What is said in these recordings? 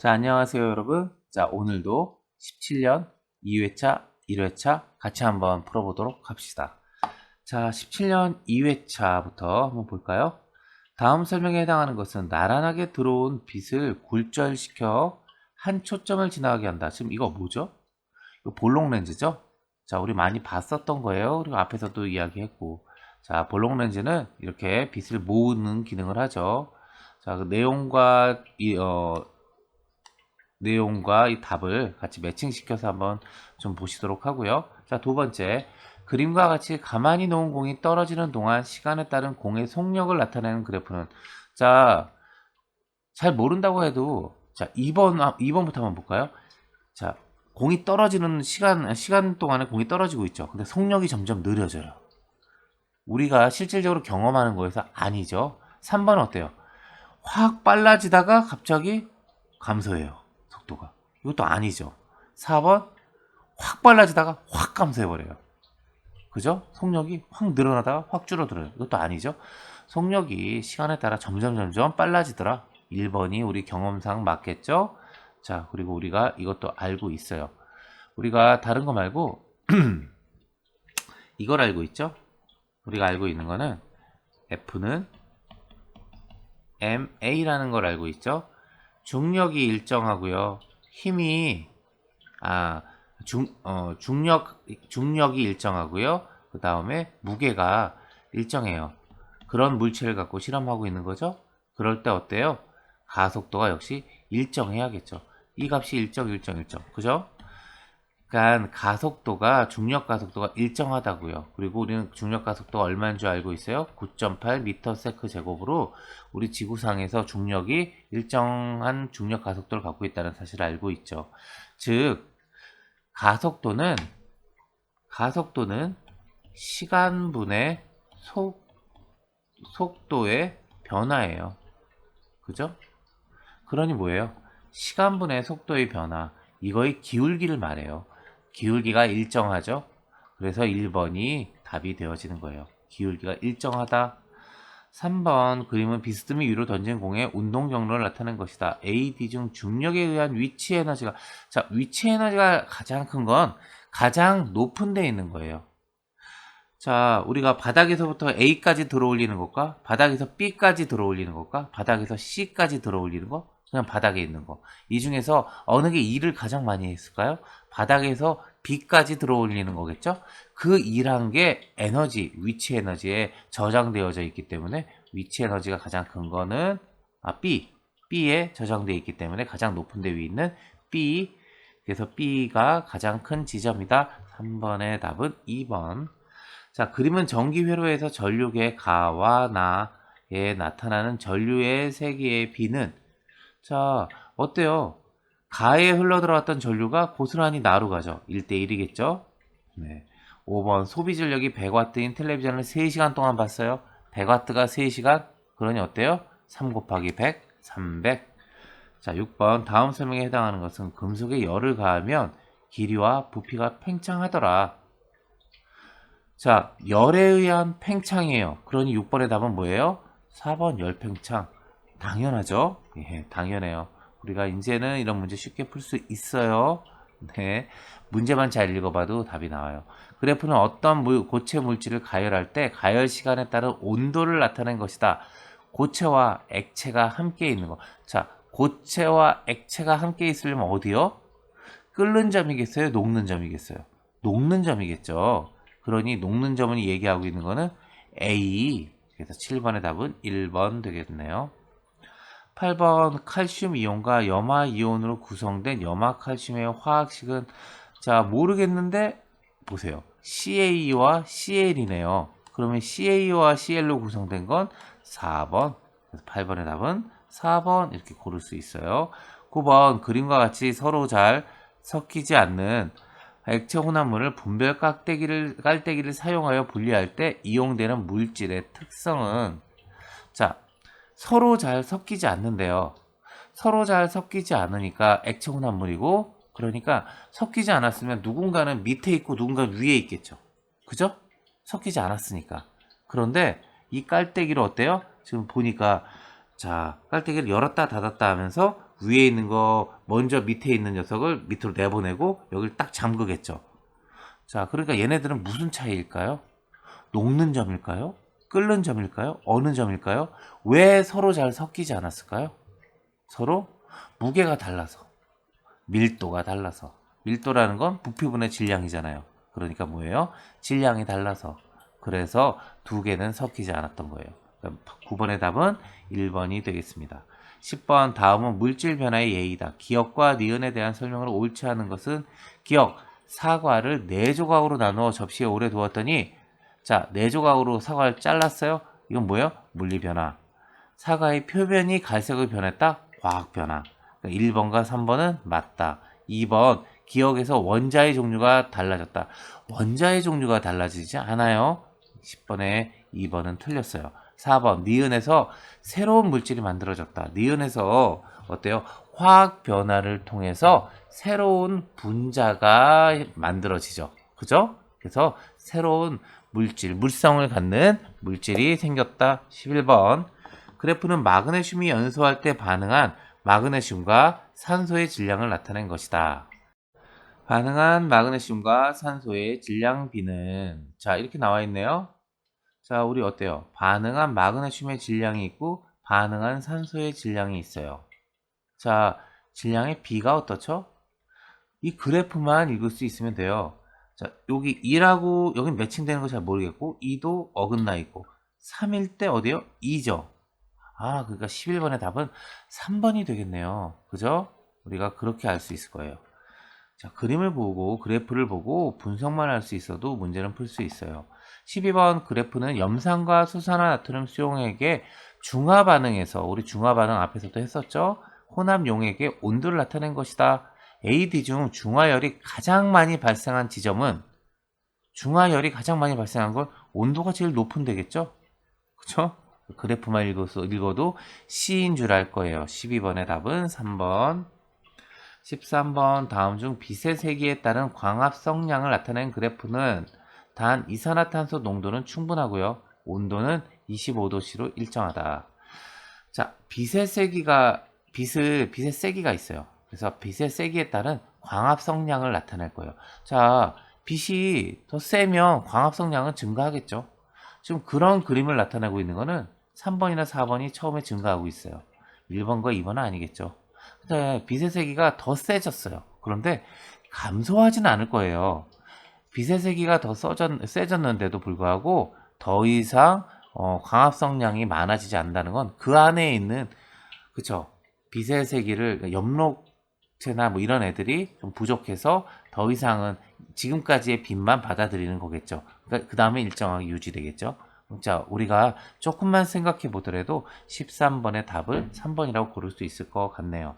자, 안녕하세요, 여러분. 자, 오늘도 17년 2회차, 1회차 같이 한번 풀어보도록 합시다. 자, 17년 2회차부터 한번 볼까요? 다음 설명에 해당하는 것은 나란하게 들어온 빛을 굴절시켜 한 초점을 지나가게 한다. 지금 이거 뭐죠? 이거 볼록 렌즈죠? 자, 우리 많이 봤었던 거예요. 그리고 앞에서도 이야기했고. 자, 볼록 렌즈는 이렇게 빛을 모으는 기능을 하죠. 자, 그 내용과 이 답을 같이 매칭시켜서 한번 좀 보시도록 하고요. 자, 두 번째. 그림과 같이 가만히 놓은 공이 떨어지는 동안 시간에 따른 공의 속력을 나타내는 그래프는, 자, 잘 모른다고 해도, 자, 2번부터 한번 볼까요? 자, 공이 떨어지는 시간 동안에 공이 떨어지고 있죠. 근데 속력이 점점 느려져요. 우리가 실질적으로 경험하는 거에서 아니죠. 3번 어때요? 확 빨라지다가 갑자기 감소해요. 속도가. 이것도 아니죠. 4번 확 빨라지다가 확 감소해버려요. 그죠? 속력이 확 늘어나다가 확 줄어들어요. 이것도 아니죠. 속력이 시간에 따라 점점 빨라지더라. 1번이 우리 경험상 맞겠죠? 자, 그리고 우리가 이것도 알고 있어요. 우리가 다른 거 말고 이걸 알고 있죠? 우리가 알고 있는 거는 F는 ma라는 걸 알고 있죠? 중력이 일정하고요. 힘이 중력이 일정하고요. 그 다음에 무게가 일정해요. 그런 물체를 갖고 실험하고 있는 거죠. 그럴 때 어때요? 가속도가 역시 일정해야겠죠. 이 값이 일정. 그죠? 그러니까 가속도가 중력 가속도가 일정하다고요. 그리고 우리는 중력 가속도가 얼마인 줄 알고 있어요? 9.8m/s 제곱으로 우리 지구상에서 중력이 일정한 중력 가속도를 갖고 있다는 사실을 알고 있죠. 즉 가속도는 시간분의 속도의 변화예요. 그죠? 그러니 뭐예요? 시간분의 속도의 변화. 이거의 기울기를 말해요. 기울기가 일정하죠? 그래서 1번이 답이 되어지는 거예요. 기울기가 일정하다. 3번 그림은 비스듬히 위로 던진 공의 운동 경로를 나타낸 것이다. AD 중 중력에 의한 위치 에너지가, 자, 위치 에너지가 가장 큰 건 가장 높은 데 있는 거예요. 자, 우리가 바닥에서부터 A까지 들어올리는 것과 바닥에서 B까지 들어올리는 것과 바닥에서 C까지 들어올리는 거, 그냥 바닥에 있는 거. 이 중에서 어느 게 일을 가장 많이 했을까요? 바닥에서 B까지 들어올리는 거겠죠? 그 일한 게 에너지, 위치 에너지에 저장되어져 있기 때문에 위치 에너지가 가장 큰 거는 B에 저장되어 있기 때문에 가장 높은 데 위에 있는 B. 그래서 B가 가장 큰 지점이다. 3번의 답은 2번. 자, 그림은 전기 회로에서 전류계 가와 나에 나타나는 전류의 세기의 B는, 자, 어때요? 가에 흘러들어왔던 전류가 고스란히 나로 가죠. 1대1이겠죠? 네. 5번 소비 전력이 100W인 텔레비전을 3시간 동안 봤어요. 100W가 3시간? 그러니 어때요? 3 곱하기 100, 300. 자, 6번 다음 설명에 해당하는 것은 금속에 열을 가하면 길이와 부피가 팽창하더라. 자, 열에 의한 팽창이에요. 그러니 6번의 답은 뭐예요? 4번 열팽창. 당연하죠? 예, 당연해요. 우리가 이제는 이런 문제 쉽게 풀 수 있어요. 네. 문제만 잘 읽어봐도 답이 나와요. 그래프는 어떤 고체 물질을 가열할 때 가열 시간에 따른 온도를 나타낸 것이다. 고체와 액체가 함께 있는 거. 자, 고체와 액체가 함께 있으려면 어디요? 끓는 점이겠어요? 녹는 점이겠어요? 녹는 점이겠죠. 그러니 녹는 점을 얘기하고 있는 거는 A. 그래서 7번의 답은 1번 되겠네요. 8번 칼슘 이온과 염화 이온으로 구성된 염화칼슘의 화학식은, 자, 모르겠는데 보세요. Ca와 Cl이네요. 그러면 Ca와 Cl로 구성된 건 4번. 그래서 8번의 답은 4번 이렇게 고를 수 있어요. 9번 그림과 같이 서로 잘 섞이지 않는 액체 혼합물을 분별 깔때기를 사용하여 분리할 때 이용되는 물질의 특성은, 자, 서로 잘 섞이지 않는데요. 서로 잘 섞이지 않으니까 액체 혼합물이고, 그러니까 섞이지 않았으면 누군가는 밑에 있고 누군가는 위에 있겠죠. 그죠? 섞이지 않았으니까. 그런데 이 깔때기를 어때요? 지금 보니까, 자, 깔때기를 열었다 닫았다 하면서 위에 있는 거 먼저 밑에 있는 녀석을 밑으로 내보내고 여기를 딱 잠그겠죠. 자, 그러니까 얘네들은 무슨 차이일까요? 녹는 점일까요? 끓는 점일까요? 어느 점일까요? 왜 서로 잘 섞이지 않았을까요? 서로 무게가 달라서, 밀도가 달라서. 밀도라는 건 부피분의 질량이잖아요. 그러니까 뭐예요? 질량이 달라서. 그래서 두 개는 섞이지 않았던 거예요. 9번의 답은 1번이 되겠습니다. 10번 다음은 물질 변화의 예이다. 기억과 니은에 대한 설명을 옳지 않은 것은 기억, 사과를 4조각으로 나누어 접시에 오래 두었더니 자, 4조각으로 사과를 잘랐어요. 이건 뭐예요? 물리 변화. 사과의 표면이 갈색으로 변했다. 과학 변화. 1번과 3번은 맞다. 2번 기억에서 원자의 종류가 달라졌다. 원자의 종류가 달라지지 않아요. 10번에 2번은 틀렸어요. 4번 니은에서 새로운 물질이 만들어졌다. 니은에서 어때요? 화학 변화를 통해서 새로운 분자가 만들어지죠. 그죠? 그래서 새로운 물질, 물성을 갖는 물질이 생겼다. 11번 그래프는 마그네슘이 연소할 때 반응한 마그네슘과 산소의 질량을 나타낸 것이다. 반응한 마그네슘과 산소의 질량 비는 자 이렇게 나와 있네요. 자 우리 어때요? 반응한 마그네슘의 질량이 있고 반응한 산소의 질량이 있어요. 자 질량의 비가 어떻죠? 이 그래프만 읽을 수 있으면 돼요. 자 여기 2라고 여기 매칭되는 거 잘 모르겠고 2도 어긋나 있고 3일 때 어디요? 2죠. 아 그러니까 11번의 답은 3번이 되겠네요. 그죠? 우리가 그렇게 알 수 있을 거예요. 자, 그림을 보고 그래프를 보고 분석만 할 수 있어도 문제는 풀 수 있어요. 12번 그래프는 염산과 수산화나트륨 수용액의 중화 반응에서 우리 중화 반응 앞에서도 했었죠. 혼합 용액의 온도를 나타낸 것이다. AD 중 중화열이 가장 많이 발생한 지점은 중화열이 가장 많이 발생한 건 온도가 제일 높은 데겠죠? 그쵸? 그래프만 읽어도 C인 줄 알 거예요. 12번의 답은 3번. 13번 다음 중 빛의 세기에 따른 광합성량을 나타낸 그래프는 단 이산화탄소 농도는 충분하고요. 온도는 25도씨로 일정하다. 자, 빛의 세기가 있어요. 그래서 빛의 세기에 따른 광합성량을 나타낼 거예요. 자, 빛이 더 세면 광합성량은 증가하겠죠. 지금 그런 그림을 나타내고 있는 거는 3번이나 4번이 처음에 증가하고 있어요. 1번과 2번은 아니겠죠. 근데 빛의 세기가 더 세졌어요. 그런데 감소하지는 않을 거예요. 빛의 세기가 더 세졌는데도 불구하고 더 이상 광합성량이 많아지지 않는다는 건 그 안에 있는 그쵸 빛의 세기를 엽록체나 뭐 이런 애들이 좀 부족해서 더 이상은 지금까지의 빛만 받아들이는 거겠죠. 그러니까 그 다음에 일정하게 유지되겠죠. 자, 우리가 조금만 생각해 보더라도 13번의 답을 3번이라고 고를 수 있을 것 같네요.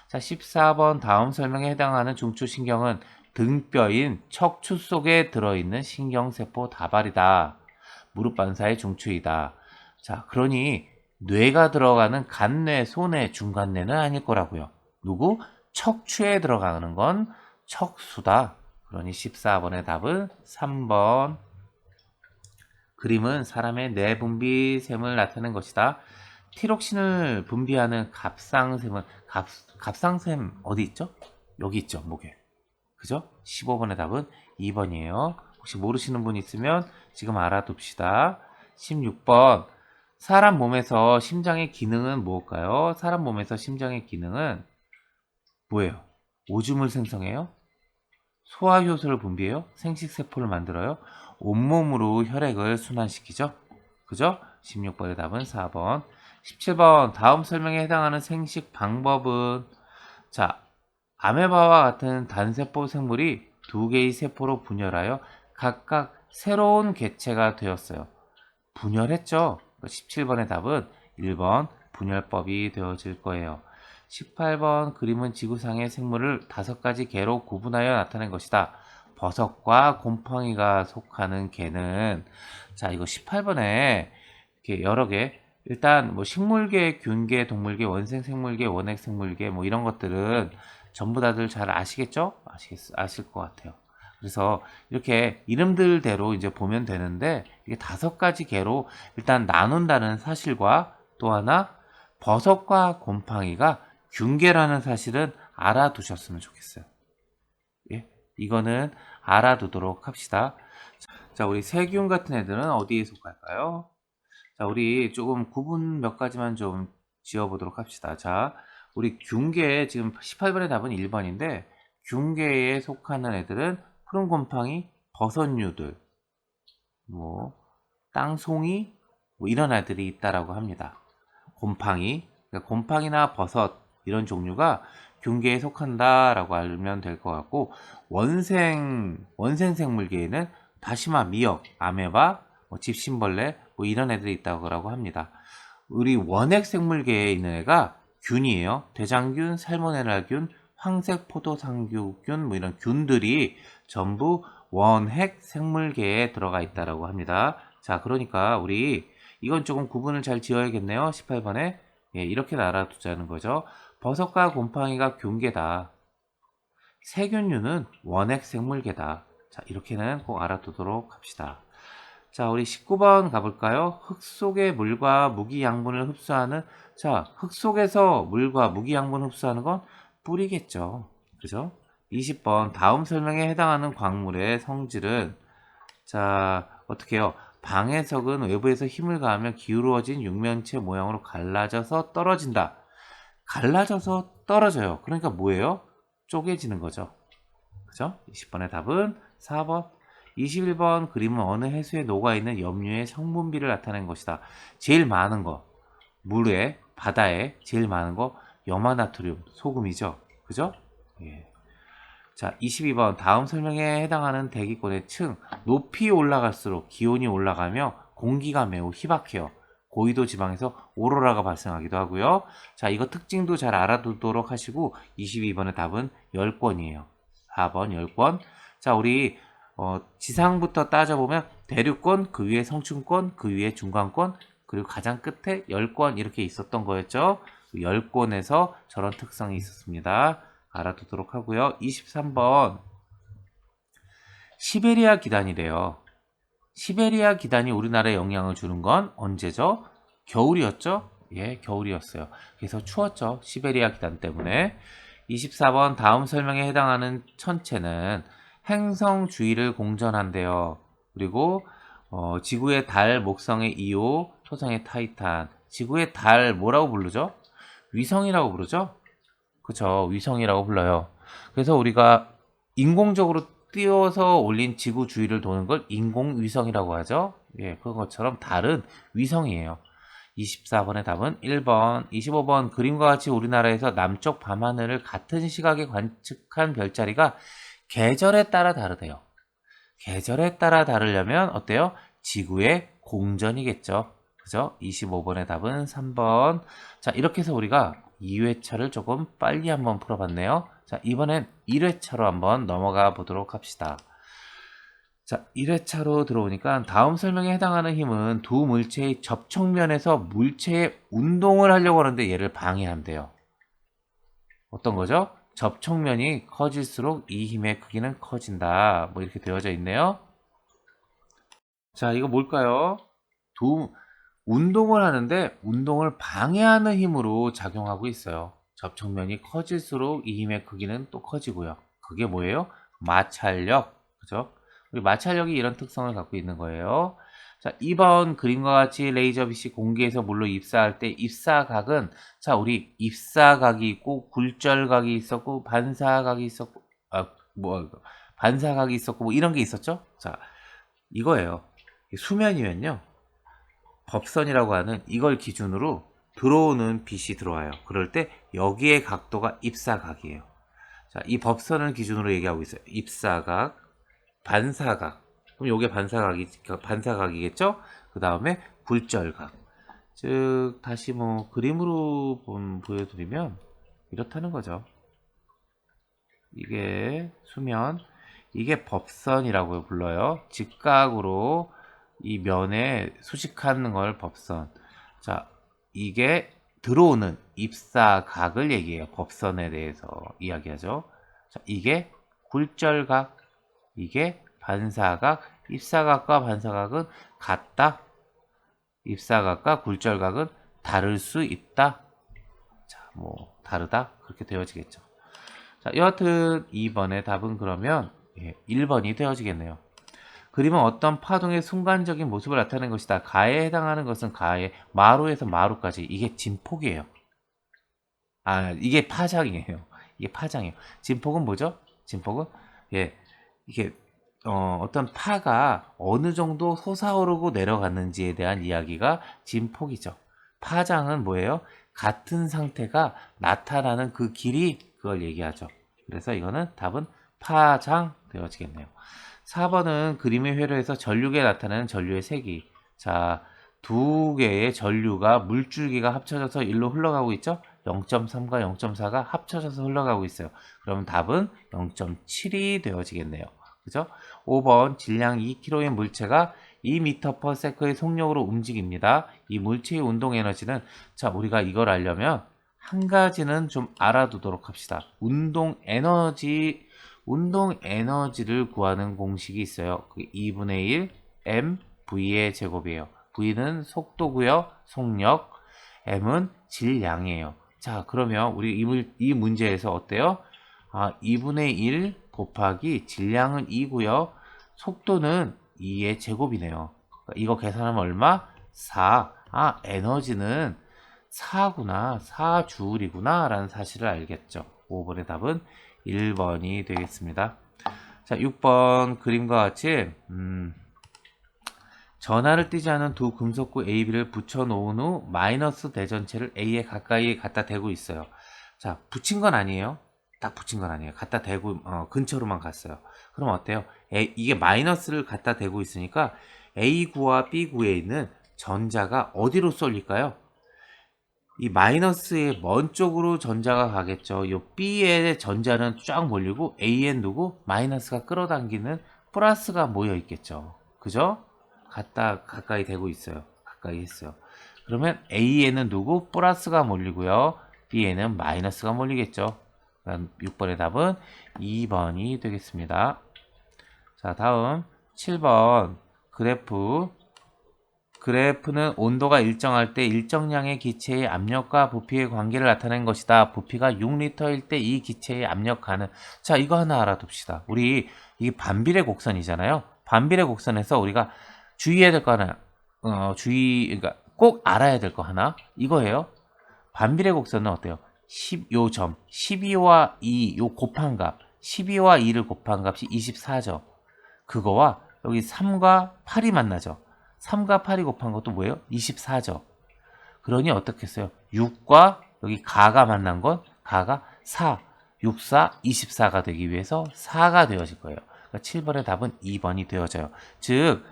자, 14번 다음 설명에 해당하는 중추신경은 등뼈인 척추 속에 들어있는 신경세포 다발이다. 무릎 반사의 중추이다. 자, 그러니 뇌가 들어가는 간뇌, 소뇌, 중간뇌는 아닐 거라고요. 누구? 척추에 들어가는 건 척수다. 그러니 14번의 답은 3번. 그림은 사람의 뇌분비샘을 나타낸 것이다. 티록신을 분비하는 갑상샘은 갑상샘 어디 있죠? 여기 있죠, 목에. 그죠? 15번의 답은 2번이에요. 혹시 모르시는 분 있으면 지금 알아둡시다. 16번 사람 몸에서 심장의 기능은 무엇일까요? 사람 몸에서 심장의 기능은 뭐예요? 오줌을 생성해요? 소화효소를 분비해요? 생식세포를 만들어요? 온몸으로 혈액을 순환시키죠? 그죠? 16번의 답은 4번. 17번 다음 설명에 해당하는 생식 방법은 자, 아메바와 같은 단세포 생물이 두 개의 세포로 분열하여 각각 새로운 개체가 되었어요. 분열했죠? 17번의 답은 1번 분열법이 되어질 거예요. 18번 그림은 지구상의 생물을 5가지 개로 구분하여 나타낸 것이다. 버섯과 곰팡이가 속하는 개는 자 이거 18번에 이렇게 여러 개 일단 뭐 식물계, 균계, 동물계, 원생생물계, 원핵생물계 뭐 이런 것들은 전부 다들 잘 아시겠죠? 아실 것 같아요. 그래서 이렇게 이름들대로 이제 보면 되는데 이게 5가지 개로 일단 나눈다는 사실과 또 하나 버섯과 곰팡이가 균계라는 사실은 알아두셨으면 좋겠어요. 예? 이거는 알아두도록 합시다. 자, 우리 세균 같은 애들은 어디에 속할까요? 자, 우리 조금 구분 몇 가지만 좀 지어보도록 합시다. 자, 우리 균계, 지금 18번의 답은 1번인데, 균계에 속하는 애들은 푸른 곰팡이, 버섯류들, 뭐, 땅송이, 뭐 이런 애들이 있다라고 합니다. 곰팡이, 그러니까 곰팡이나 버섯, 이런 종류가 균계에 속한다라고 알면 될 것 같고, 원생 생물계에는 다시마, 미역, 아메바, 뭐 집신벌레, 뭐 이런 애들이 있다고 합니다. 우리 원핵 생물계에 있는 애가 균이에요. 대장균, 살모넬라균, 황색 포도상구균, 뭐 이런 균들이 전부 원핵 생물계에 들어가 있다라고 합니다. 자, 그러니까 우리 이건 조금 구분을 잘 지어야겠네요. 18번에 예, 이렇게 알아두자는 거죠. 버섯과 곰팡이가 균계다. 세균류는 원핵 생물계다. 자, 이렇게는 꼭 알아두도록 합시다. 자, 우리 19번 가볼까요? 흙 속의 물과 무기 양분을 흡수하는, 자, 흙 속에서 물과 무기 양분을 흡수하는 건 뿌리겠죠. 그죠? 20번 다음 설명에 해당하는 광물의 성질은, 자, 어떻게 해요? 방해석은 외부에서 힘을 가하면 기울어진 육면체 모양으로 갈라져서 떨어진다. 갈라져서 떨어져요. 그러니까 뭐예요? 쪼개지는 거죠. 그죠? 20번의 답은 4번. 21번 그림은 어느 해수에 녹아있는 염류의 성분비를 나타낸 것이다. 제일 많은 거, 물에, 바다에 제일 많은 거, 염화나트륨, 소금이죠. 그죠? 예. 자, 22번 다음 설명에 해당하는 대기권의 층, 높이 올라갈수록 기온이 올라가며 공기가 매우 희박해요. 고위도 지방에서 오로라가 발생하기도 하고요. 자, 이거 특징도 잘 알아두도록 하시고 22번의 답은 10권이에요. 4번 10권. 자, 우리 지상부터 따져보면 대륙권, 그 위에 성층권, 그 위에 중간권, 그리고 가장 끝에 10권 이렇게 있었던 거였죠. 10권에서 저런 특성이 있었습니다. 알아두도록 하고요. 23번 시베리아 기단이래요. 시베리아 기단이 우리나라에 영향을 주는 건 언제죠? 겨울이었죠? 예, 겨울이었어요. 그래서 추웠죠. 시베리아 기단 때문에. 24번 다음 설명에 해당하는 천체는 행성 주위를 공전한대요. 그리고 지구의 달, 목성의 이오, 토성의 타이탄. 지구의 달 뭐라고 부르죠? 위성이라고 부르죠? 그쵸, 위성이라고 불러요. 그래서 우리가 인공적으로 띄워서 올린 지구 주위를 도는 걸 인공위성이라고 하죠. 예, 그것처럼 달은 위성이에요. 24번의 답은 1번. 25번 그림과 같이 우리나라에서 남쪽 밤하늘을 같은 시각에 관측한 별자리가 계절에 따라 다르대요. 계절에 따라 다르려면 어때요? 지구의 공전이겠죠. 그죠? 25번의 답은 3번. 자, 이렇게 해서 우리가 2회차를 조금 빨리 한번 풀어봤네요. 자, 이번엔 1회차로 한번 넘어가 보도록 합시다. 자, 1회차로 들어오니까 다음 설명에 해당하는 힘은 두 물체의 접촉면에서 물체의 운동을 하려고 하는데 얘를 방해한대요. 어떤 거죠? 접촉면이 커질수록 이 힘의 크기는 커진다. 뭐 이렇게 되어져 있네요. 자, 이거 뭘까요? 운동을 하는데 운동을 방해하는 힘으로 작용하고 있어요. 접촉면이 커질수록 이 힘의 크기는 또 커지고요. 그게 뭐예요? 마찰력. 그죠? 우리 마찰력이 이런 특성을 갖고 있는 거예요. 자, 2번 그림과 같이 레이저빛이 공기에서 물로 입사할 때 입사각은, 자, 우리 입사각이 있고 굴절각이 있었고 반사각이 있었고 반사각이 있었고 뭐 이런 게 있었죠? 자, 이거예요. 수면이면요. 법선이라고 하는 이걸 기준으로 들어오는 빛이 들어와요. 그럴 때 여기의 각도가 입사각이에요. 자, 이 법선을 기준으로 얘기하고 있어요. 입사각, 반사각. 그럼 요게 반사각이겠죠? 그 다음에 굴절각. 즉, 다시 뭐 그림으로 보여드리면 이렇다는 거죠. 이게 수면, 이게 법선이라고 불러요. 직각으로 이 면에 수식하는 걸 법선. 자, 이게 들어오는 입사각을 얘기해요. 법선에 대해서 이야기하죠. 자, 이게 굴절각, 이게 반사각, 입사각과 반사각은 같다. 입사각과 굴절각은 다를 수 있다. 자, 뭐 다르다 그렇게 되어지겠죠. 자, 여하튼 2번의 답은 그러면 1번이 되어지겠네요. 그림은 어떤 파동의 순간적인 모습을 나타내는 것이다. 가에 해당하는 것은 가에, 마루에서 마루까지. 이게 진폭이에요. 이게 파장이에요. 이게 파장이에요. 진폭은 뭐죠? 진폭은 이게 어떤 파가 어느 정도 솟아오르고 내려갔는지에 대한 이야기가 진폭이죠. 파장은 뭐예요? 같은 상태가 나타나는 그 길이 그걸 얘기하죠. 그래서 이거는 답은 파장 되어지겠네요. 4번은 그림의 회로에서 전류계에 나타나는 전류의 색이. 자, 두 개의 전류가 물줄기가 합쳐져서 일로 흘러가고 있죠? 0.3과 0.4가 합쳐져서 흘러가고 있어요. 그러면 답은 0.7이 되어지겠네요. 그죠? 5번 질량 2kg의 물체가 2m/s의 속력으로 움직입니다. 이 물체의 운동 에너지는, 자, 우리가 이걸 알려면 한 가지는 좀 알아두도록 합시다. 운동 에너지를 구하는 공식이 있어요. 그 2분의 1 mv의 제곱이에요. v는 속도고요. 속력, m은 질량이에요. 자, 그러면 우리 이 문제에서 어때요? 2분의 1 곱하기 질량은 2고요. 속도는 2의 제곱이네요. 이거 계산하면 얼마? 4. 에너지는 4구나. 4주울이구나. 라는 사실을 알겠죠. 5번의 답은 1번이 되겠습니다. 자, 6번 그림과 같이 전하를 띠지 않은 두 금속구 A, B를 붙여놓은 후 마이너스 대전체를 A에 가까이 갖다 대고 있어요. 자, 붙인 건 아니에요. 딱 붙인 건 아니에요. 갖다 대고 근처로만 갔어요. 그럼 어때요? 이게 마이너스를 갖다 대고 있으니까 A구와 B구에 있는 전자가 어디로 쏠릴까요? 이 마이너스의 먼 쪽으로 전자가 가겠죠. 이 B의 전자는 쫙 몰리고 A엔 누구? 마이너스가 끌어당기는 플러스가 모여 있겠죠. 그죠? 가까이 대고 있어요. 가까이 했어요. 그러면 A에는 누구? 플러스가 몰리고요. B에는 마이너스가 몰리겠죠. 6번의 답은 2번이 되겠습니다. 자, 다음 7번 그래프는 온도가 일정할 때 일정량의 기체의 압력과 부피의 관계를 나타낸 것이다. 부피가 6리터일 때 이 기체의 압력가는, 자, 이거 하나 알아둡시다. 우리 이게 반비례 곡선이잖아요. 반비례 곡선에서 우리가 주의해야 될 거 하나, 그러니까 꼭 알아야 될 거 하나, 이거예요. 반비례 곡선은 어때요? 요 점, 12와 2, 요 곱한 값, 12와 2를 곱한 값이 24죠. 그거와 여기 3과 8이 만나죠. 3과 8이 곱한 것도 뭐예요? 24죠. 그러니 어떻게 했어요? 6과 여기 가가 만난 건 가가 4, 6, 4, 24가 되기 위해서 4가 되어질 거예요. 그러니까 7번의 답은 2번이 되어져요. 즉,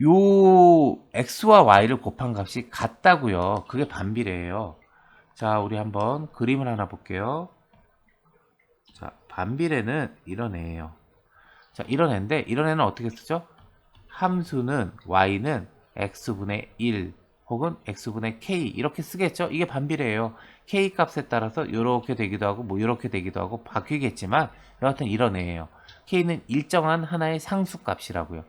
요 x와 y를 곱한 값이 같다고요. 그게 반비례예요. 자, 우리 한번 그림을 하나 볼게요. 자, 반비례는 이런 애예요. 자, 이런 애인데 이런 애는 어떻게 쓰죠? 함수는 y는 x분의 1 혹은 x분의 k 이렇게 쓰겠죠? 이게 반비례예요. k 값에 따라서 이렇게 되기도 하고 뭐 이렇게 되기도 하고 바뀌겠지만 여하튼 이런 애예요. k는 일정한 하나의 상수값이라고요.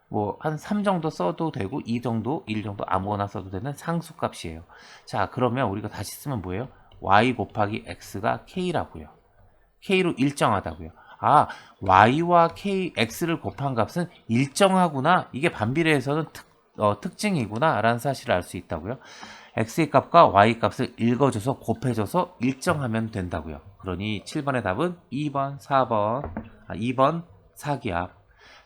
뭐 한 3 정도 써도 되고 2 정도, 1 정도 아무거나 써도 되는 상수값이에요. 자, 그러면 우리가 다시 쓰면 뭐예요? y 곱하기 x가 k라고요. k로 일정하다고요. y와 x를 곱한 값은 일정하구나. 이게 반비례에서는 특징이구나 라는 사실을 알 수 있다고요. x의 값과 y 값을 읽어줘서 곱해줘서 일정하면 된다고요. 그러니 7번의 답은 2번, 2번 4기압.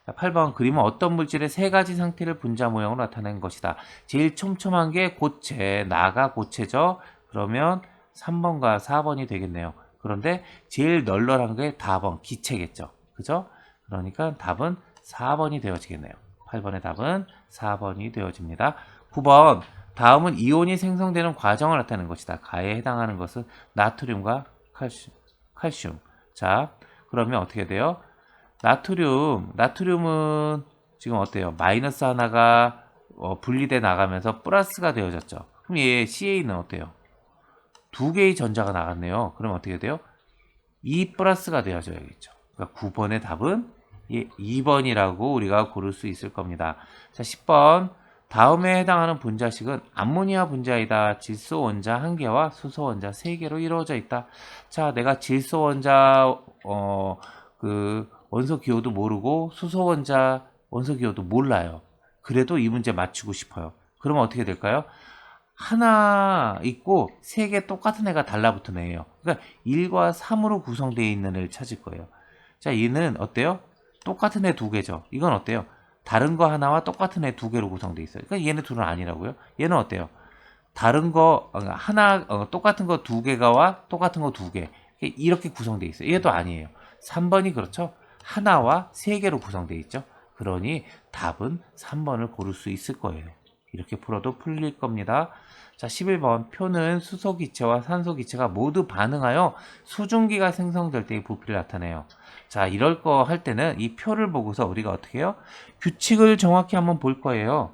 8번 그림은 어떤 물질의 세 가지 상태를 분자 모형으로 나타낸 것이다. 제일 촘촘한 게 고체, 나가 고체죠. 그러면 3번과 4번이 되겠네요. 그런데 제일 널널한 게 4번, 기체겠죠. 그죠? 그러니까 답은 4번이 되어지겠네요. 8번의 답은 4번이 되어집니다. 9번 다음은 이온이 생성되는 과정을 나타내는 것이다. 가에 해당하는 것은 나트륨과 칼슘. 자, 그러면 어떻게 돼요? 나트륨은 지금 어때요? 마이너스 하나가 분리돼 나가면서 플러스가 되어졌죠. 그럼 얘 CA는 어때요? 두 개의 전자가 나갔네요. 그럼 어떻게 돼요? 2 플러스가 되어져야겠죠. 그러니까 9번의 답은 2번이라고 우리가 고를 수 있을 겁니다. 자, 10번 다음에 해당하는 분자식은 암모니아 분자이다. 질소 원자 1개와 수소 원자 3개로 이루어져 있다. 자, 내가 질소 원자 그 원소 기호도 모르고 수소 원자 원소 기호도 몰라요. 그래도 이 문제 맞추고 싶어요. 그러면 어떻게 될까요? 하나 있고 3개 똑같은 애가 달라붙은 애예요. 그러니까 1과 3으로 구성되어 있는 애를 찾을 거예요. 자, 얘는 어때요? 똑같은 애 2개죠. 이건 어때요? 다른 거 하나와 똑같은 애 2개로 구성되어 있어요. 그러니까 얘네 둘은 아니라고요. 얘는 어때요? 다른 거 하나 똑같은 거 2개가와 똑같은 거 2개 이렇게 구성되어 있어요. 얘도 아니에요. 3번이 그렇죠? 하나와 3개로 구성되어 있죠. 그러니 답은 3번을 고를 수 있을 거예요. 이렇게 풀어도 풀릴 겁니다. 자, 11번 표는 수소기체와 산소기체가 모두 반응하여 수증기가 생성될 때의 부피를 나타내요. 자, 이럴 거 할 때는 이 표를 보고서 우리가 어떻게 해요? 규칙을 정확히 한번 볼 거예요.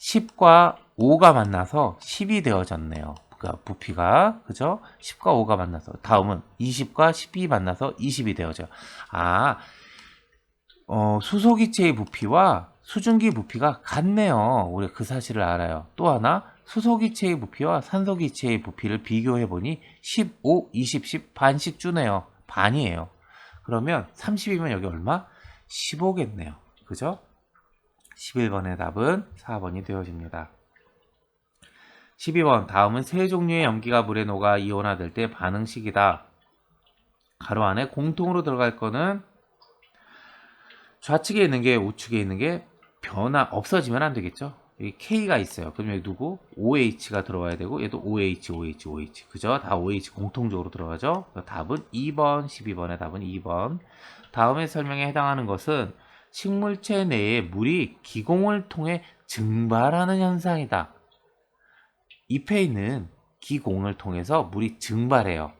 10과 5가 만나서 10이 되어졌네요. 그러니까 부피가, 그죠? 10과 5가 만나서. 다음은 20과 10이 만나서 20이 되어져요. 아, 수소기체의 부피와 수증기 부피가 같네요. 우리가 그 사실을 알아요. 또 하나, 수소기체의 부피와 산소기체의 부피를 비교해보니 15, 20, 10 반씩 주네요. 반이에요. 그러면 30이면 여기 얼마? 15겠네요. 그죠? 11번의 답은 4번이 되어집니다. 12번 다음은 세 종류의 염기가 물에 녹아 이온화될 때 반응식이다. 가로 안에 공통으로 들어갈 거는 좌측에 있는 게 우측에 있는 게 변화 없어지면 안 되겠죠. 여기 K가 있어요. 그럼 여기 누구? OH가 들어와야 되고 얘도 OH, OH, OH. 그죠? 다 OH 공통적으로 들어가죠. 답은 2번, 12번의 답은 2번. 다음에 설명에 해당하는 것은 식물체 내에 물이 기공을 통해 증발하는 현상이다. 잎에 있는 기공을 통해서 물이 증발해요.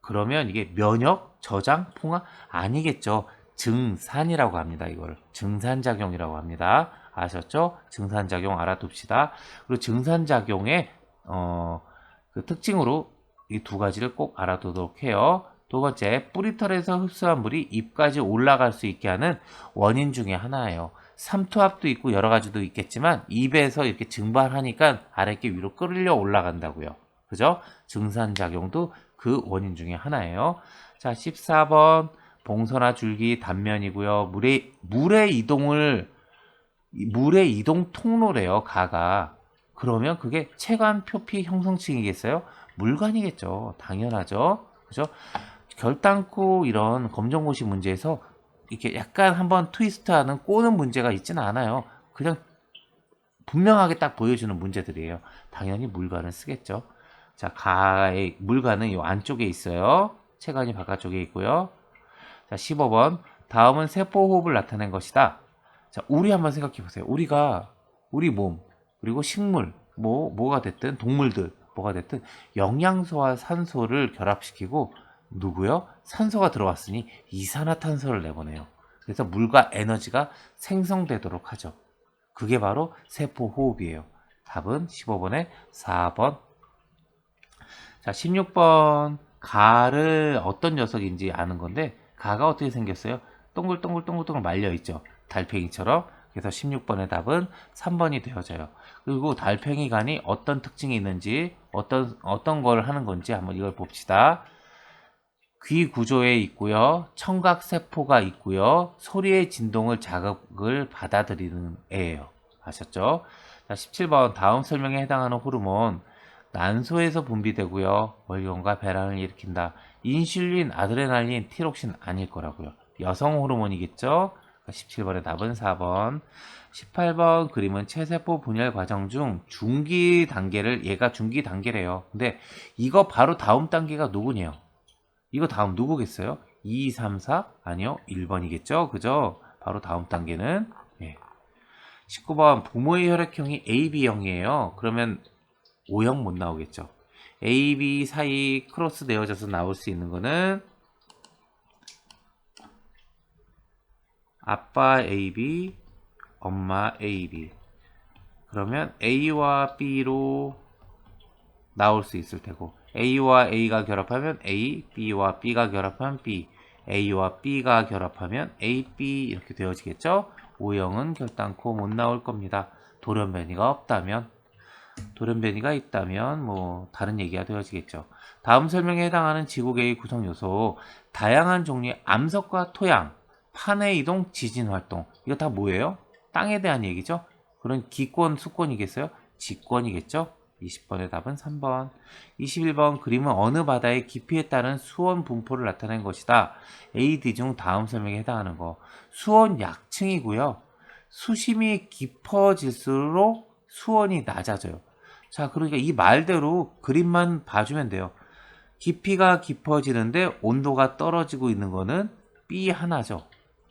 그러면 이게 면역, 저장, 풍화 아니겠죠. 증산이라고 합니다. 이걸 증산작용이라고 합니다. 아셨죠? 증산작용 알아둡시다. 그리고 증산작용의 그 특징으로 이 두 가지를 꼭 알아두도록 해요. 두 번째, 뿌리털에서 흡수한 물이 잎까지 올라갈 수 있게 하는 원인 중에 하나예요. 삼투압도 있고 여러 가지도 있겠지만 입에서 이렇게 증발하니까 아랫게 위로 끌려 올라간다고요. 그죠? 증산작용도 그 원인 중에 하나예요. 자, 14번 봉선화 줄기 단면이고요. 물의 이동 통로래요. 가가. 그러면 그게 체관 표피 형성층이겠어요? 물관이겠죠. 당연하죠. 그죠? 결단코 이런 검정고시 문제에서 이렇게 약간 한번 트위스트하는 꼬는 문제가 있지는 않아요. 그냥 분명하게 딱 보여주는 문제들이에요. 당연히 물관을 쓰겠죠. 자, 가의 물관은 이 안쪽에 있어요. 체관이 바깥쪽에 있고요. 자, 15번. 다음은 세포호흡을 나타낸 것이다. 자, 우리 한번 생각해 보세요. 우리 몸, 그리고 식물, 뭐가 됐든, 동물들, 뭐가 됐든, 영양소와 산소를 결합시키고, 누구요? 산소가 들어왔으니 이산화탄소를 내보내요. 그래서 물과 에너지가 생성되도록 하죠. 그게 바로 세포호흡이에요. 답은 15번에 4번. 자, 16번. 가를 어떤 녀석인지 아는 건데, 가가 어떻게 생겼어요? 동글동글 말려있죠. 달팽이처럼. 그래서 16번의 답은 3번이 되어져요. 그리고 달팽이 간이 어떤 특징이 있는지, 어떤 걸 하는 건지 한번 이걸 봅시다. 귀 구조에 있고요. 청각세포가 있고요. 소리의 진동을 자극을 받아들이는 애예요. 아셨죠? 자, 17번 다음 설명에 해당하는 호르몬 난소에서 분비되고요. 월경과 배란을 일으킨다. 인슐린, 아드레날린, 티록신 아닐 거라고요. 여성 호르몬이겠죠? 17번의 답은 4번. 18번 그림은 체세포 분열 과정 중 중기 단계를 얘가 중기 단계래요. 근데 이거 바로 다음 단계가 누구냐? 이거 다음 누구겠어요? 2, 3, 4? 아니요. 1번이겠죠? 그죠? 바로 다음 단계는 19번 부모의 혈액형이 AB형이에요. 그러면 O형 못 나오겠죠. A, B 사이 크로스 되어져서 나올 수 있는 거는 아빠 AB, 엄마 AB. 그러면 A와 B로 나올 수 있을 테고 A와 A가 결합하면 A, B와 B가 결합하면 B, A와 B가 결합하면 A, B 이렇게 되어지겠죠? O형은 결단코 못 나올 겁니다. 돌연변이가 없다면, 돌연변이가 있다면 뭐 다른 얘기가 되어지겠죠. 다음 설명에 해당하는 지구계의 구성 요소, 다양한 종류의 암석과 토양, 판의 이동, 지진 활동. 이거 다 뭐예요? 땅에 대한 얘기죠. 그런 기권, 수권이겠어요? 지권이겠죠. 20번의 답은 3번. 21번 그림은 어느 바다의 깊이에 따른 수온 분포를 나타낸 것이다. A, D 중 다음 설명에 해당하는 거. 수온 약층이고요. 수심이 깊어질수록 수온이 낮아져요. 자, 그러니까 이 말대로 그림만 봐주면 돼요. 깊이가 깊어지는데 온도가 떨어지고 있는 거는 B 하나죠.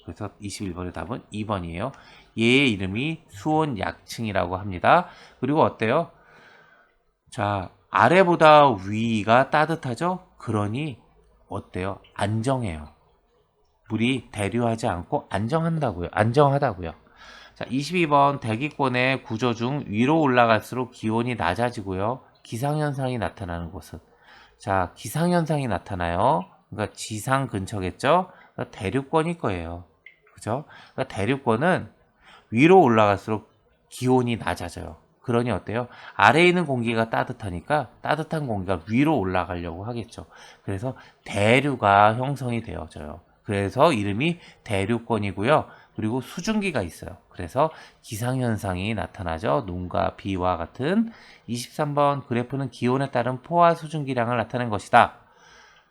그래서 21번의 답은 2번이에요. 얘의 이름이 수온 약층이라고 합니다. 그리고 어때요? 자, 아래보다 위가 따뜻하죠? 그러니 어때요? 안정해요. 물이 대류하지 않고 안정한다고요. 안정하다고요. 자, 22번 대기권의 구조 중 위로 올라갈수록 기온이 낮아지고요. 기상현상이 나타나는 곳은. 자, 기상현상이 나타나요. 그러니까 지상 근처겠죠? 그러니까 대륙권일 거예요. 그죠? 그러니까 대륙권은 위로 올라갈수록 기온이 낮아져요. 그러니 어때요? 아래에 있는 공기가 따뜻하니까 따뜻한 공기가 위로 올라가려고 하겠죠. 그래서 대류가 형성이 되어져요. 그래서 이름이 대류권이고요. 그리고 수증기가 있어요. 그래서 기상현상이 나타나죠. 눈과 비와 같은. 23번 그래프는 기온에 따른 포화 수증기량을 나타낸 것이다.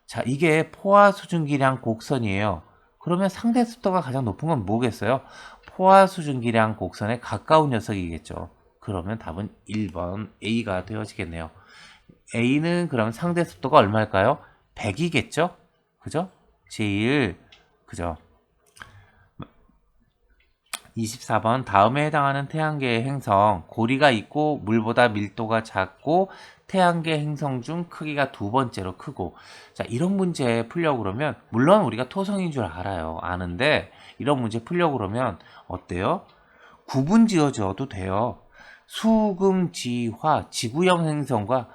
자, 이게 포화 수증기량 곡선이에요. 그러면 상대 습도가 가장 높은 건 뭐겠어요? 포화 수증기량 곡선에 가까운 녀석이겠죠. 그러면 답은 1번 A가 되어지겠네요. A는 그럼 상대 습도가 얼마일까요? 100이겠죠? 그죠? 제일 그죠? 24번 다음에 해당하는 태양계의 행성 고리가 있고 물보다 밀도가 작고 태양계 행성 중 크기가 두 번째로 크고. 자, 이런 문제 풀려고 그러면 물론 우리가 토성인 줄 알아요. 아는데 이런 문제 풀려고 그러면 어때요? 구분 지어줘도 돼요. 수금지화 지구형 행성과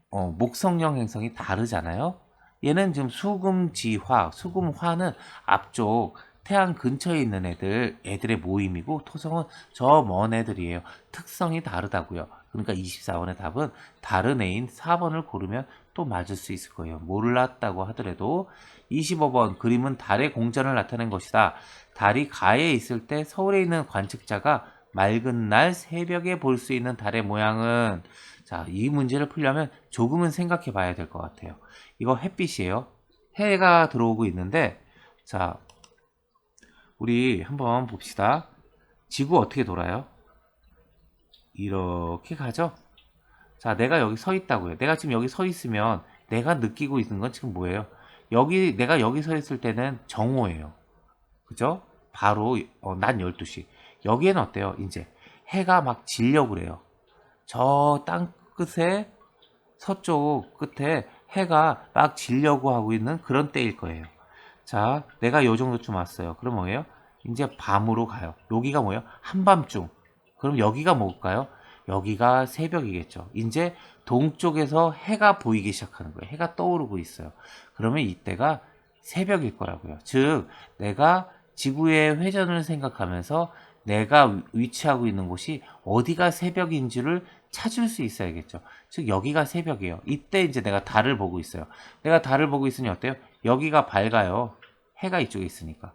목성형 행성이 다르잖아요. 얘는 지금 수금지화, 수금화는 앞쪽 태양 근처에 있는 애들의 모임이고 토성은 저 먼 애들이에요. 특성이 다르다고요. 그러니까 24번의 답은 다른 애인 4번을 고르면 또 맞을 수 있을 거예요. 몰랐다고 하더라도. 25번 그림은 달의 공전을 나타낸 것이다. 달이 가에 있을 때 서울에 있는 관측자가 맑은 날 새벽에 볼 수 있는 달의 모양은. 자, 이 문제를 풀려면 조금은 생각해 봐야 될 것 같아요. 이거 햇빛이에요. 해가 들어오고 있는데, 자, 우리 한번 봅시다. 지구 어떻게 돌아요? 이렇게 가죠? 자, 내가 여기 서 있다고요. 내가 지금 여기 서 있으면 내가 느끼고 있는 건 지금 뭐예요? 내가 여기 서 있을 때는 정오예요. 그죠? 바로 낮 12시. 여기에는 어때요? 이제 해가 막 지려고 그래요. 저 땅 끝에 서쪽 끝에 해가 막 지려고 하고 있는 그런 때일 거예요. 자, 내가 요 정도쯤 왔어요. 그럼 뭐예요? 이제 밤으로 가요. 여기가 뭐예요? 한밤중. 그럼 여기가 뭘까요? 여기가 새벽이겠죠. 이제 동쪽에서 해가 보이기 시작하는 거예요. 해가 떠오르고 있어요. 그러면 이때가 새벽일 거라고요. 즉, 내가 지구의 회전을 생각하면서 내가 위치하고 있는 곳이 어디가 새벽인지를 찾을 수 있어야겠죠. 즉, 여기가 새벽이에요. 이때 이제 내가 달을 보고 있어요. 내가 달을 보고 있으니 어때요? 여기가 밝아요. 해가 이쪽에 있으니까.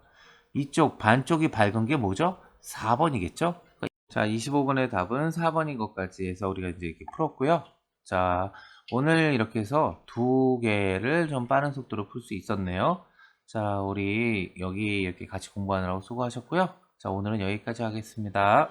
이쪽 반쪽이 밝은 게 뭐죠? 4번이겠죠? 자, 25번의 답은 4번인 것까지 해서 우리가 이제 이렇게 풀었고요. 자, 오늘 이렇게 해서 두 개를 좀 빠른 속도로 풀 수 있었네요. 자, 우리 여기 이렇게 같이 공부하느라고 수고하셨고요. 자, 오늘은 여기까지 하겠습니다.